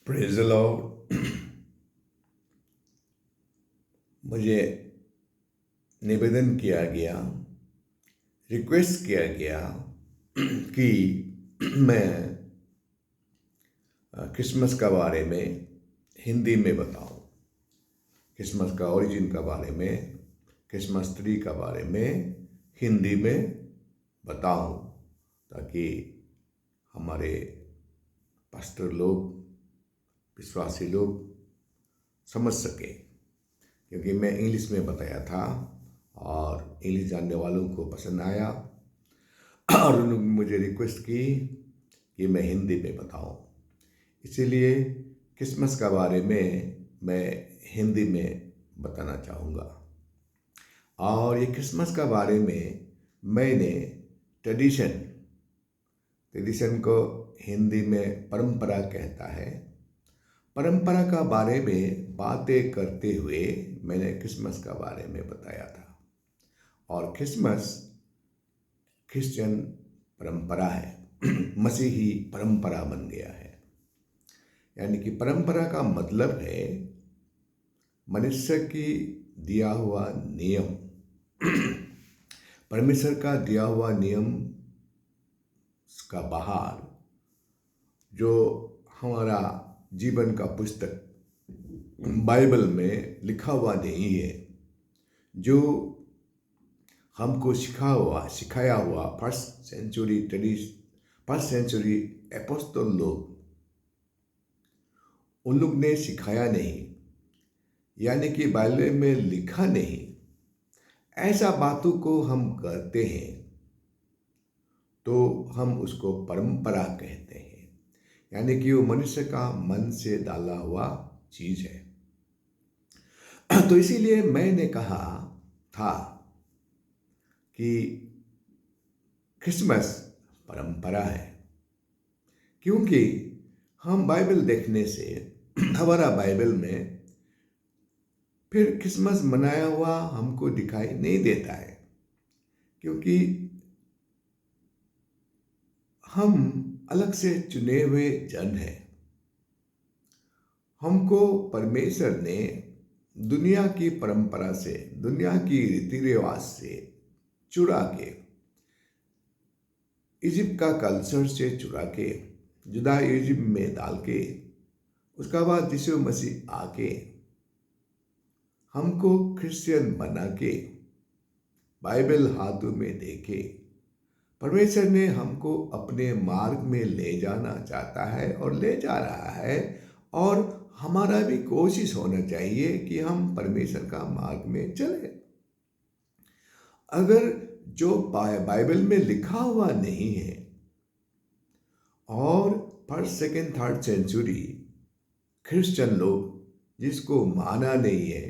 Praise the Lord. मुझे निवेदन किया गया, रिक्वेस्ट किया गया कि मैं क्रिसमस का बारे में हिंदी में बताऊं, क्रिसमस का ओरिजिन का बारे में, क्रिसमस ट्री का बारे में हिंदी में बताऊं, ताकि हमारे पास्टर लोग, विश्वासी लोग समझ सके। क्योंकि मैं इंग्लिश में बताया था और इंग्लिश जानने वालों को पसंद आया और उन्होंने मुझे रिक्वेस्ट की कि मैं हिंदी में बताऊं। इसीलिए क्रिसमस का बारे में मैं हिंदी में बताना चाहूँगा। और ये क्रिसमस का बारे में मैंने ट्रेडिशन को हिंदी में परंपरा कहता है, परंपरा का बारे में बातें करते हुए मैंने क्रिसमस का बारे में बताया था। और क्रिसमस क्रिश्चियन परंपरा है, मसीही परंपरा बन गया है। यानी कि परंपरा का मतलब है मनुष्य की दिया हुआ नियम, परमेश्वर का दिया हुआ नियम का बाहर जो हमारा जीवन का पुस्तक बाइबल में लिखा हुआ नहीं है, जो हमको सिखाया हुआ फर्स्ट सेंचुरी एपोस्टल लोग, उन लोग ने सिखाया नहीं, यानी कि बाइबल में लिखा नहीं, ऐसा बातों को हम करते हैं तो हम उसको परंपरा कहते हैं। यानी कि वो मनुष्य का मन से डाला हुआ चीज है। तो इसीलिए मैंने कहा था कि क्रिसमस परंपरा है, क्योंकि हम बाइबल देखने से हमारा बाइबल में फिर क्रिसमस मनाया हुआ हमको दिखाई नहीं देता है। क्योंकि हम अलग से चुने हुए जन हैं। हमको परमेश्वर ने दुनिया की परंपरा से, दुनिया की रीति रिवाज से चुरा के, इजिप्ट का कल्चर से चुरा के, जुदा इजिप्ट में डाल के, उसका बाद यीशु मसीह आके हमको क्रिश्चियन बना के बाइबल हाथों में देके परमेश्वर ने हमको अपने मार्ग में ले जाना चाहता है और ले जा रहा है। और हमारा भी कोशिश होना चाहिए कि हम परमेश्वर का मार्ग में चले। अगर जो बाइबल में लिखा हुआ नहीं है और first second third century Christian लोग जिसको माना नहीं है,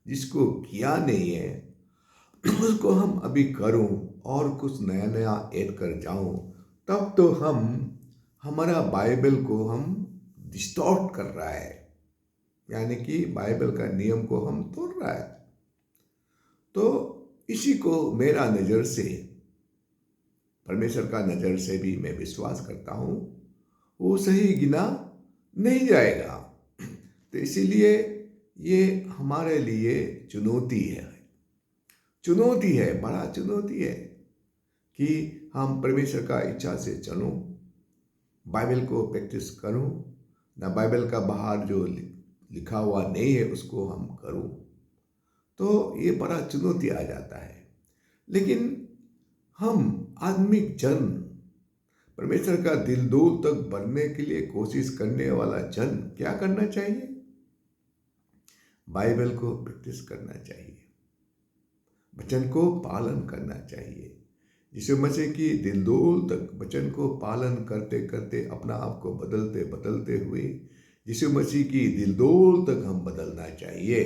जिसको किया नहीं है, उसको हम अभी करूं और कुछ नया नया ऐड कर जाऊं, तब तो हम हमारा बाइबल को हम डिस्टॉर्ट कर रहा है, यानी कि बाइबल का नियम को हम तोड़ रहा है। तो इसी को मेरा नज़र से, परमेश्वर का नज़र से भी मैं विश्वास करता हूँ वो सही गिना नहीं जाएगा। तो इसीलिए ये हमारे लिए चुनौती है, बड़ा चुनौती है कि हम परमेश्वर का इच्छा से चलूं, बाइबल को प्रैक्टिस करूं, ना बाइबल का बाहर जो लिखा हुआ नहीं है उसको हम करूं। तो ये बड़ा चुनौती आ जाता है। लेकिन हम आत्मिक जन, परमेश्वर का दिल दूर तक बढ़ने के लिए कोशिश करने वाला जन क्या करना चाहिए? बाइबल को प्रैक्टिस करना चाहिए, वचन को पालन करना चाहिए। यीशु मसीह की दिल दूर तक वचन को पालन करते करते अपना आप को बदलते बदलते हुए यीशु मसीह की दिल दूर तक हम बदलना चाहिए।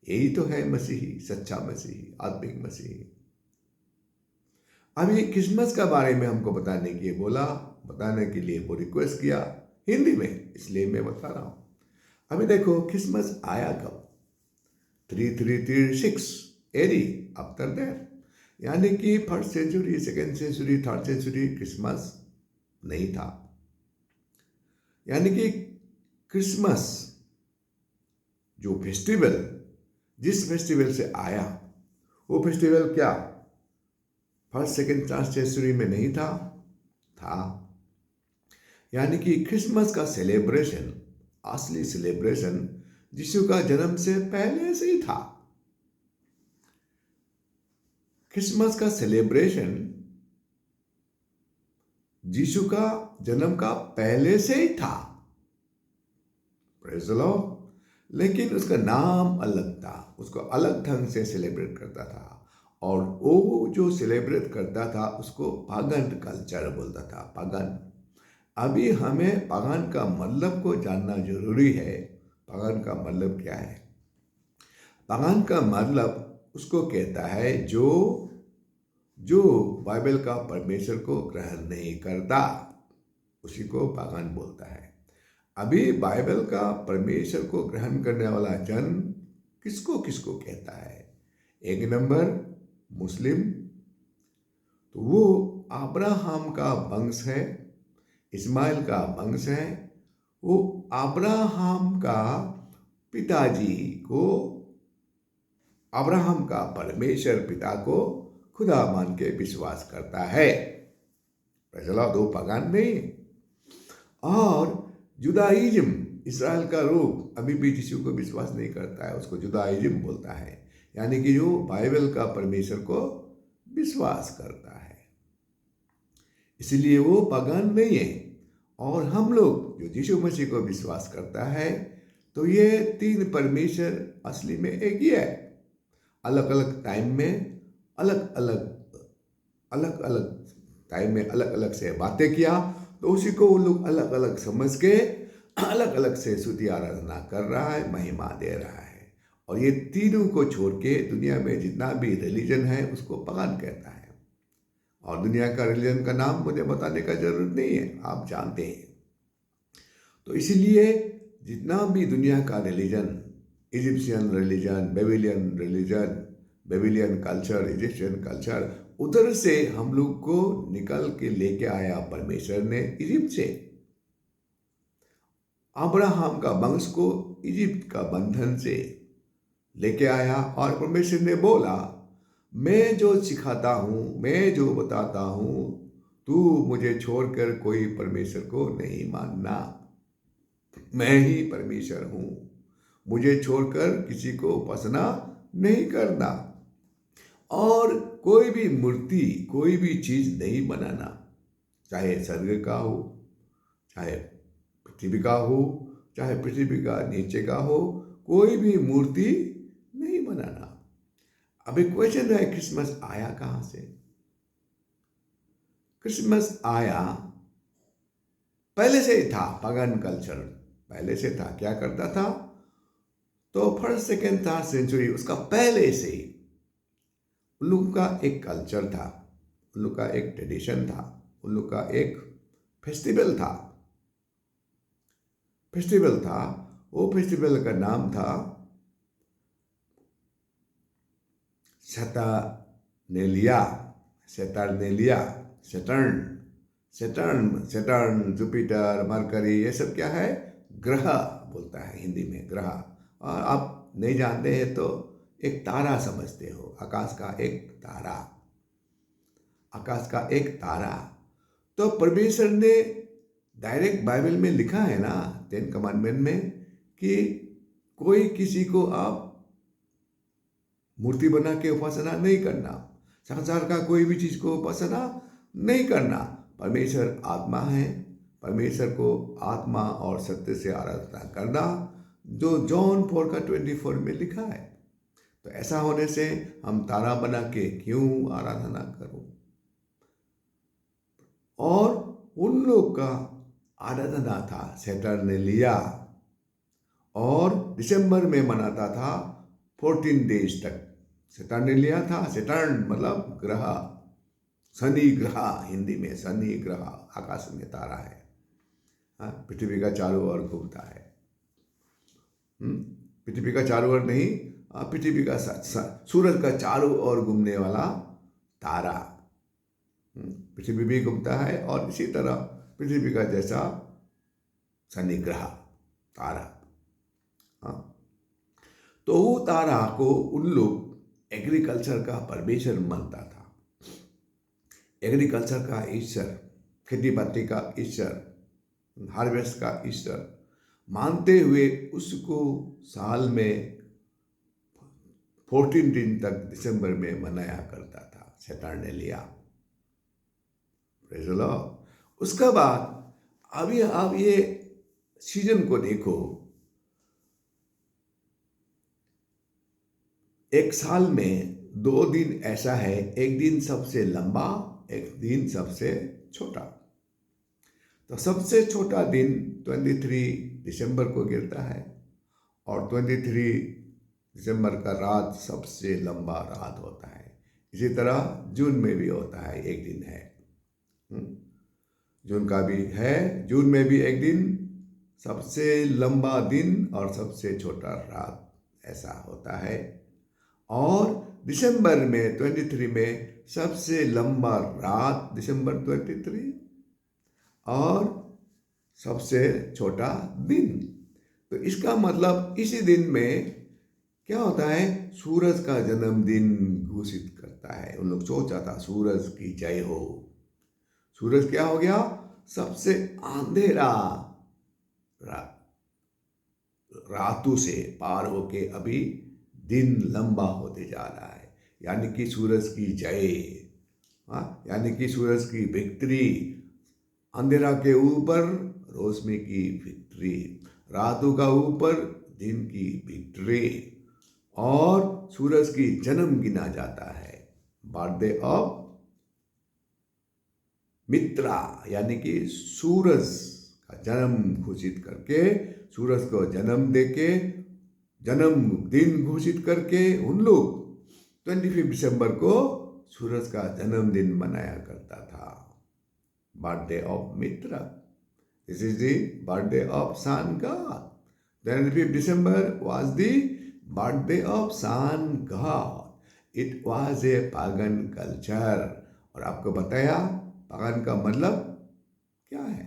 यही तो है मसीही, सच्चा मसीही, आत्मिक मसीही। अभी क्रिसमस का बारे में हमको बताने के लिए वो रिक्वेस्ट किया हिंदी में, इसलिए मैं बता रहा हूं। अभी देखो क्रिसमस आया कब? 336 एडी आफ्टर दैट, यानी कि first century, second century, third century Christmas नहीं था। यानी कि क्रिसमस जो फेस्टिवल, जिस फेस्टिवल से आया, वो फेस्टिवल क्या फर्स्ट सेकेंड थर्ड सेंचुरी में नहीं था? था। यानी कि क्रिसमस का सेलिब्रेशन, असली सेलिब्रेशन यीशु का जन्म से पहले से ही था। क्रिसमस का सेलिब्रेशन यीशु का जन्म का पहले से ही था। Praise the Lord. लेकिन उसका नाम अलग था, उसको अलग ढंग से सेलिब्रेट करता था, और वो जो सेलिब्रेट करता था उसको पागन कल्चर बोलता था। पागन। अभी हमें पागन का मतलब को जानना जरूरी है। पागन का मतलब क्या है? पागन का मतलब उसको कहता है जो बाइबल का परमेश्वर को ग्रहण नहीं करता, उसी को पागन बोलता है। अभी बाइबल का परमेश्वर को ग्रहण करने वाला जन किसको किसको कहता है? एक नंबर मुस्लिम, तो वो अब्राहम का वंश है, इस्माइल का वंश है। वो अब्राहम का पिताजी को, अब्राहम का परमेश्वर पिता को खुदा मान के विश्वास करता है। पहला दो पागन नहीं। और जुदाइज्म, इस्राएल का लोग अभी भी यीशु को विश्वास नहीं करता है, उसको जुदाइज्म बोलता है। यानी कि जो बाइबल का परमेश्वर को विश्वास करता है, इसलिए वो पागन नहीं है। और हम लोग जो यीशु मसीह को विश्वास करता है, तो ये तीन परमेश्वर असली में एक ही है। अलग अलग टाइम में अलग अलग टाइम में अलग अलग से बातें किया, तो उसी को वो लोग अलग अलग समझ के अलग अलग से स्तुति आराधना कर रहा है, महिमा दे रहा है। और ये तीनों को छोड़ के दुनिया में जितना भी रिलीजन है उसको पागन कहता है। और दुनिया का रिलीजन का नाम मुझे बताने का जरूरत नहीं है, आप जानते हैं। तो इसीलिए जितना भी दुनिया का religion, Egyptian religion, Babylonian culture, Egyptian culture, उधर से हम लोग को निकल के लेके आया परमेश्वर ने इजिप्ट से। अब्राहम का वंश को इजिप्ट का बंधन से लेके आया, और परमेश्वर ने बोला, मैं जो सिखाता हूं, मैं जो बताता हूं, तू मुझे छोड़कर कोई परमेश्वर को नहीं मानना। मैं ही परमेश्वर हूं, मुझे छोड़कर किसी को उपासना नहीं करना, और कोई भी मूर्ति, कोई भी चीज नहीं बनाना, चाहे स्वर्ग का हो, चाहे पृथ्वी का हो, चाहे पृथ्वी का नीचे का हो, कोई भी मूर्ति नहीं बनाना। अभी क्वेश्चन है, क्रिसमस आया कहां से? क्रिसमस आया, पहले से ही था पागन कल्चर, पहले से था। क्या करता था? तो फर्स्ट सेकेंड थर्ड सेंचुरी, उसका पहले से ही उन लोगों का एक कल्चर था, उन लोग का एक ट्रेडिशन था, उन लोग का एक फेस्टिवल था। वो फेस्टिवल का नाम था सैटर्नेलिया। सैटर्न, जुपिटर, मरकरी, ये सब क्या है? ग्रह बोलता है हिंदी में, ग्रह। और आप नहीं जानते हैं तो एक तारा समझते हो, आकाश का एक तारा। तो परमेश्वर ने डायरेक्ट बाइबल में लिखा है ना, 10 कमांडमेंट में, कि कोई किसी को आप मूर्ति बना के उपासना नहीं करना, संसार का कोई भी चीज को उपासना नहीं करना। परमेश्वर आत्मा है, परमेश्वर को आत्मा और सत्य से आराधना करना, जो जॉन 4 का 24 में लिखा है। तो ऐसा होने से हम तारा बना के क्यों आराधना करूं? और उन लोग का आराधना था सैटर्नेलिया, और दिसंबर में मनाता था 14 डेज तक। सैटर्नेलिया था, सैटर्न मतलब ग्रह, शनि ग्रह, हिंदी में शनि ग्रह आकाश में तारा है, पृथ्वी का चारों ओर घूमता है। पृथ्वी का चारों ओर नहीं, पृथ्वी का सूरज का चारों ओर घूमने वाला तारा। पृथ्वी भी घूमता है, और इसी तरह पृथ्वी का जैसा शनि ग्रह। तारा। हाँ, तो वो तारा को उन लोग एग्रीकल्चर का परमेश्वर मानता था, एग्रीकल्चर का ईश्वर, खेती बाड़ी का ईश्वर, हार्वेस्ट का ईश्वर मानते हुए उसको साल में 14 दिन तक दिसंबर में मनाया करता था, सैटरनेलिया। Praise the Lord. उसके बाद अभी आप ये सीजन को देखो, एक साल में 2 दिन ऐसा है, एक दिन सबसे लंबा, एक दिन सबसे छोटा। तो सबसे छोटा दिन 23 दिसंबर को गिरता है और 23 दिसंबर का रात सबसे लंबा रात होता है। इसी तरह जून में भी होता है, एक दिन है, जून का भी है, जून में भी एक दिन सबसे लंबा दिन और सबसे छोटा रात, ऐसा होता है। और दिसंबर में 23 में सबसे लंबा रात दिसंबर 23 और सबसे छोटा दिन। तो इसका मतलब इसी दिन में क्या होता है, सूरज का जन्मदिन घोषित करता है। उन लोग सोचा था सूरज की जय हो। सूरज क्या हो गया, सबसे अंधेरा रातों से पार होके अभी दिन लंबा होते जा रहा है, यानी कि सूरज की जय। हाँ, यानी कि सूरज की विक्ट्री, अंधेरा के ऊपर रोशनी की विक्ट्री, रातों का ऊपर दिन की विक्ट्री, और सूरज की जन्म गिना जाता है, बर्थडे ऑफ मित्रा, यानी कि सूरज का जन्म घोषित करके, सूरज को जन्म देके, जन्मदिन घोषित करके उन लोग 25 दिसंबर को सूरज का जन्मदिन मनाया करता था, birthday of Mitra. This is the birthday of sun god. 25 दिसंबर was the birthday of sun god. It was a pagan culture। और आपको बताया पागन का मतलब क्या है,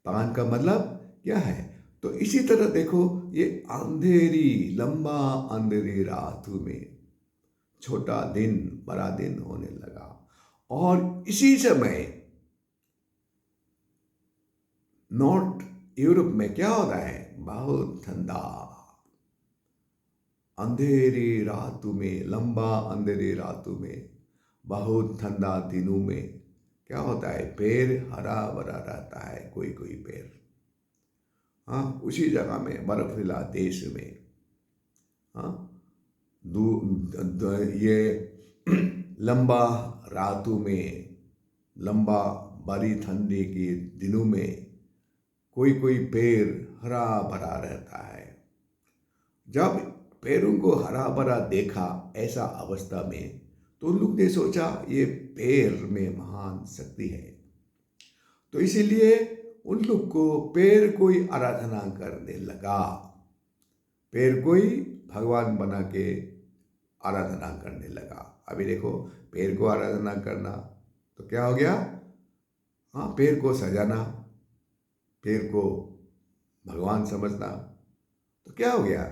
पागन का मतलब क्या है। तो इसी तरह देखो, ये अंधेरी, लंबा अंधेरी रातों में छोटा दिन बड़ा दिन होने लगा। और इसी समय नॉर्थ यूरोप में क्या होता है, बहुत ठंडा, अंधेरी रातों में, लंबा अंधेरी रातों में, बहुत ठंडा दिनों में क्या होता है, पेड़ हरा भरा रहता है, कोई कोई पेड़। हाँ, उसी जगह में बर्फीला देश में, हाँ, ये लंबा रातों में, लंबा बड़ी ठंडी के दिनों में कोई कोई पेड़ हरा भरा रहता है। जब पेड़ों को हरा भरा देखा ऐसा अवस्था में, तो उन लोग ने सोचा ये पेड़ में महान शक्ति है। तो इसीलिए उन लोग को पेड़ कोई आराधना करने लगा, पेड़ कोई भगवान बना के आराधना करने लगा। अभी देखो, पेड़ को आराधना करना तो क्या हो गया, हाँ, पेड़ को सजाना, पेड़ को भगवान समझना, तो क्या हो गया,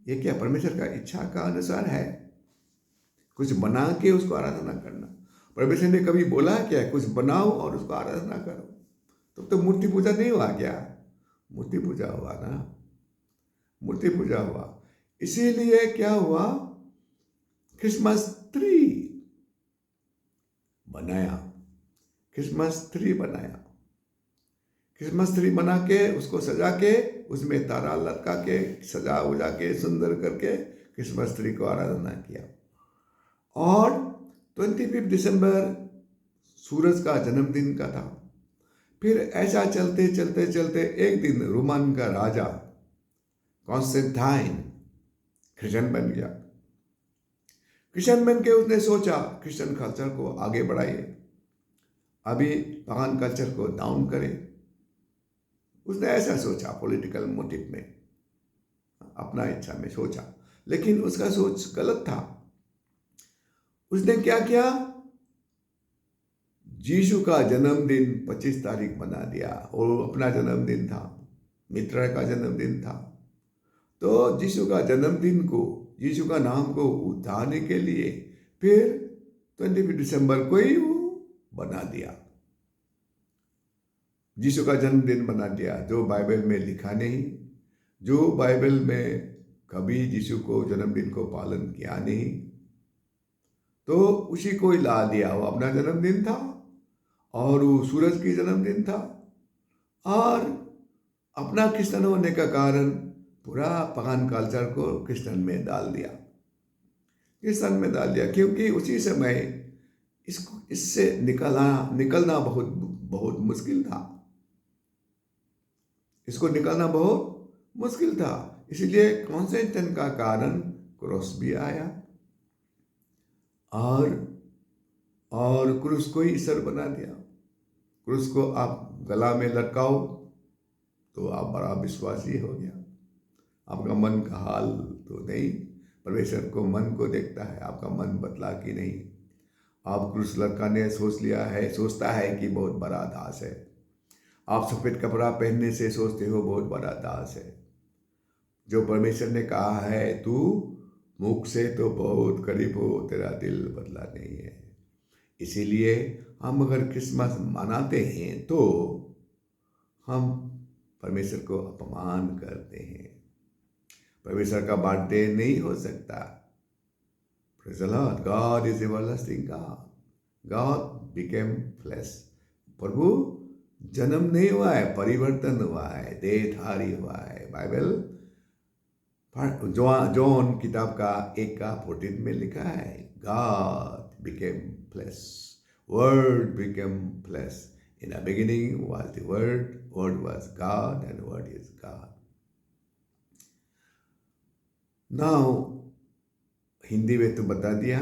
ये क्या परमेश्वर का इच्छा का अनुसार है, कुछ बना के उसको आराधना करना। परमेश्वर ने कभी बोला क्या, कुछ बनाओ और उसको आराधना करो? तो मूर्ति पूजा नहीं हुआ क्या? मूर्ति पूजा हुआ ना, मूर्ति पूजा हुआ। इसीलिए क्या हुआ, क्रिसमस ट्री बनाया, क्रिसमस ट्री बनाया, क्रिसमस ट्री बना के उसको सजा के उसमें तारा लटका के सजा उजा के सुंदर करके क्रिसमस ट्री को आराधना किया। और 25 दिसंबर सूरज का जन्मदिन का था। फिर ऐसा चलते चलते चलते एक दिन रोमन का राजा कॉन्स्टेंटाइन क्रिश्चियन बन गया। क्रिश्चियन बन के उसने सोचा क्रिश्चियन कल्चर को आगे बढ़ाइए, अभी पागन कल्चर को डाउन करे। उसने ऐसा सोचा, पॉलिटिकल मोटिव में, अपना इच्छा में सोचा, लेकिन उसका सोच गलत था। उसने क्या किया, यीशु का जन्मदिन 25 तारीख बना दिया, और अपना जन्मदिन था मित्र का जन्मदिन था। तो यीशु का जन्मदिन को, यीशु का नाम को उठाने के लिए फिर 25 दिसंबर को ही वो बना दिया, यीशु का जन्मदिन बना दिया, जो बाइबल में लिखा नहीं, जो बाइबल में कभी यीशु को जन्मदिन को पालन किया नहीं, तो उसी को ही ला दिया। वो अपना जन्मदिन था और वो सूरज की जन्मदिन था, और अपना क्रिश्चियन होने का कारण पूरा पगान कल्चर को क्रिश्चियन में डाल दिया, क्योंकि उसी समय इससे निकलना बहुत बहुत मुश्किल था। इसको निकलना बहुत मुश्किल था, इसलिए कॉन्स्टेंटाइन का कारण क्रॉस भी आया, और क्रूस को ही ईश्वर बना दिया। क्रूस को आप गला में लटकाओ तो आप बड़ा विश्वासी हो गया। आपका मन का हाल तो नहीं, परमेश्वर को मन को देखता है, आपका मन बदला कि नहीं। आप क्रूस लटकाने सोचता है कि बहुत बड़ा दास है। आप सफेद कपड़ा पहनने से सोचते हो बहुत बड़ा दास है। जो परमेश्वर ने कहा है तू मुख से तो बहुत करीब हो, तेरा दिल बदला नहीं है। इसीलिए हम अगर क्रिसमस मनाते हैं तो हम परमेश्वर को अपमान करते हैं। परमेश्वर का बर्थडे नहीं हो सकता। Praise the Lord. God is everlasting God. God became flesh. प्रभु जन्म नहीं हुआ है, परिवर्तन हुआ है, देहधारी हुआ है। बाइबल जॉन किताब का 1:14 में लिखा है, God became flesh. Word became flesh. In the beginning was the Word. Word was God, and Word is God. Now Hindi में तो बता दिया,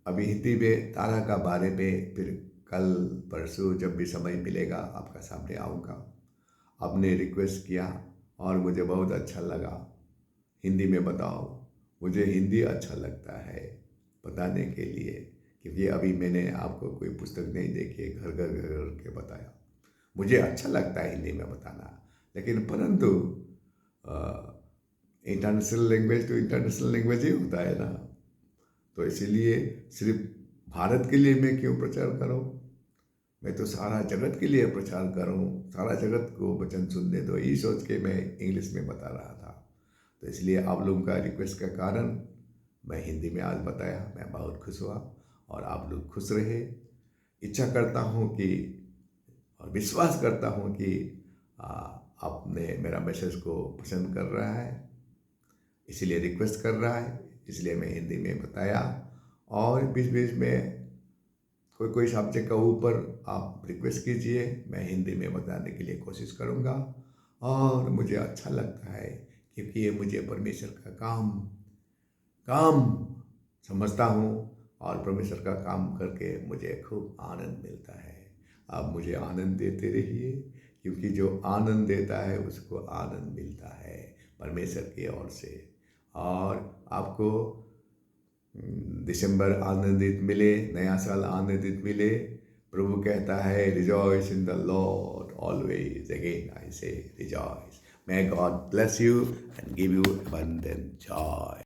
अभी हिंदी में तारा का बारे में फिर कल परसों जब भी समय मिलेगा आपका सामने आऊँगा। आपने रिक्वेस्ट किया और मुझे बहुत अच्छा लगा, हिंदी में बताओ। मुझे हिंदी अच्छा लगता है बताने के लिए, क्योंकि अभी मैंने आपको कोई पुस्तक नहीं देखी, घर के बताया। मुझे अच्छा लगता है हिंदी में बताना, लेकिन परंतु इंटरनेशनल लैंग्वेज तो इंटरनेशनल लैंग्वेज ही होता है ना, तो इसीलिए सिर्फ भारत के लिए मैं क्यों प्रचार करूं? मैं तो सारा जगत के लिए प्रचार करूं, सारा जगत को वचन सुनने दो, यही सोच के मैं इंग्लिश में बता रहा था। तो इसलिए आप लोगों का रिक्वेस्ट के कारण मैं हिंदी में आज बताया। मैं बहुत खुश हुआ और आप लोग खुश रहे। इच्छा करता हूं कि और विश्वास करता हूं कि आपने मेरा मैसेज को पसंद कर रहा है, इसलिए रिक्वेस्ट कर रहा है, इसलिए मैं हिंदी में बताया। और बीच बीच में कोई सब्जेक्ट का ऊपर आप रिक्वेस्ट कीजिए, मैं हिंदी में बताने के लिए कोशिश करूँगा। और मुझे अच्छा लगता है, क्योंकि ये मुझे परमेश्वर का काम समझता हूँ, और परमेश्वर का काम करके मुझे खूब आनंद मिलता है। आप मुझे आनंद देते रहिए, क्योंकि जो आनंद देता है उसको आनंद मिलता है परमेश्वर की ओर से। और आपको दिसंबर आनंदित मिले, नया साल आनंदित मिले। प्रभु कहता है rejoice in the Lord always, again I say rejoice. May God bless you and give you abundant Joy.